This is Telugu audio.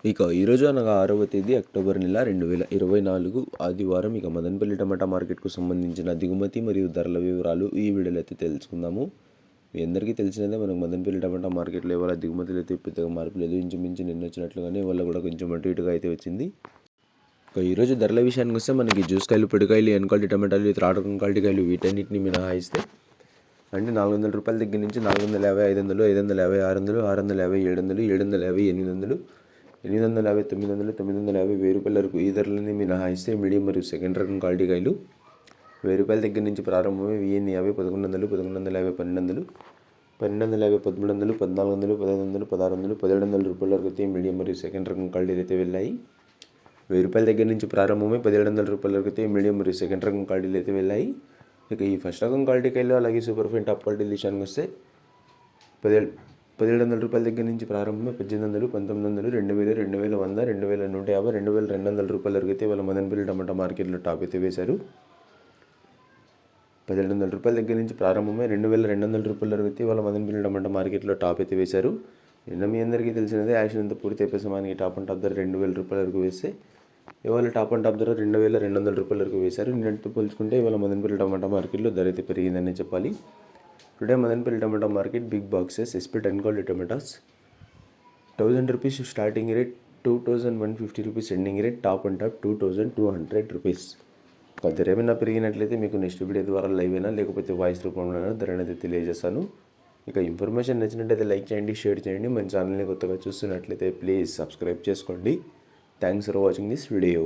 ఇక ఈరోజు అనగా 6వ తేదీ అక్టోబర్ నెల 2024 ఆదివారం. ఇక మదనపల్లి టమాటా మార్కెట్కు సంబంధించిన దిగుమతి మరియు ధరల వివరాలు ఈ వీడియోలో అయితే తెలుసుకుందాము. మీ అందరికీ తెలిసినదే, మనకు మదనపల్లి టమాటా మార్కెట్లో ఇవాళ దిగుమతులు అయితే పెద్దగా మార్పు లేదు. ఇంచుమించు నిన్న వచ్చినట్లుగానే ఇవాళ కూడా కొంచెం అటు ఇటుగా అయితే వచ్చింది. ఇక ఈరోజు ధరల విషయానికి వస్తే మనకి జ్యూస్ కాయలు, పొడికాయలు, ఎన్ క్వాలిటీ టమాటాలు, త్రాడు రకం క్వాలిటీ కాయలు వీటన్నిటిని మినహాయిస్తే అంటే 400 రూపాయల దగ్గర నుంచి 450, 500, 550, 600, 650, 700, 750, 800, 850, 900, 950, 1000 రూపాయల వరకు ఈ ధరలని మినహాయిస్తే మీడియం మరియు సెకండ్ రకం క్వాలిటీ కాయలు 1000 రూపాయల దగ్గర నుంచి ప్రారంభమై 1050, 1100, 1150, 1200, 1250, 1300, 1400, 1500, 1600, 1700 రూపాయల వరకు అయితే మీడియం మరియు సెకండ్ రకం క్వాలిటీలు అయితే వెళ్ళాయి. 1000 రూపాయల దగ్గర నుంచి ప్రారంభమై 1700 రూపాయల వరకు అయితే మీడియం మరియు సెకండ్ రకం క్వాలిటీలు అయితే వెళ్ళాయి. ఇక ఈ ఫస్ట్ రకం క్వాలిటీ కాయలు అలాగే సూపర్ ఫైన్ టాప్ క్వాలిటీ విషయానికి వస్తే 1700 రూపాయల దగ్గర నుంచి ప్రారంభమై 1800, 1900, 2000, 2100, 2150, 2200 రూపాయల వరకు అయితే వాళ్ళ మదనపల్లి టమాటా మార్కెట్లో టాప్ అయితే వేశారు. 1700 రూపాయల దగ్గర నుంచి ప్రారంభమై 2200 రూపాయల వరకు అయితే వాళ్ళ మదనపల్లి టమాటా మార్కెట్లో టాప్ అయితే వేశారు. నిన్న మీ అందరికీ తెలిసినదే, యాక్షన్ అంతా పూర్తి అయిపోయి మనకి టాప్ అండ్ టాప్ ధర 2000 రూపాయల వరకు వేస్తే ఇవాళ టాప్ అండ్ టాప్ ధర 2200 రూపాయల వరకు వేశారు. నిన్నటితో పోల్చుకుంటే ఇవాళ మదనపల్లి టమాటా మార్కెట్లో ధర అయితే పెరిగిందని చెప్పాలి. Today Madanapalle tomato market big boxes SP 10 quality tomatoes 1000 rupees starting rate, 2150 rupees ending rate, top and top 2200 rupees. ధర ఏమైనా పెరిగినట్లయితే మీకు నెక్స్ట్ వీడియో ద్వారా లైవ్ అయినా లేకపోతే వాయిస్ రూపంలో ధర అనేది తెలియజేస్తాను. ఇక ఇన్ఫర్మేషన్ నచ్చినట్టయితే లైక్ చేయండి, షేర్ చేయండి. మన ఛానల్ని కొత్తగా చూస్తున్నట్లయితే ప్లీజ్ సబ్స్క్రైబ్ చేసుకోండి. Thanks for watching this video.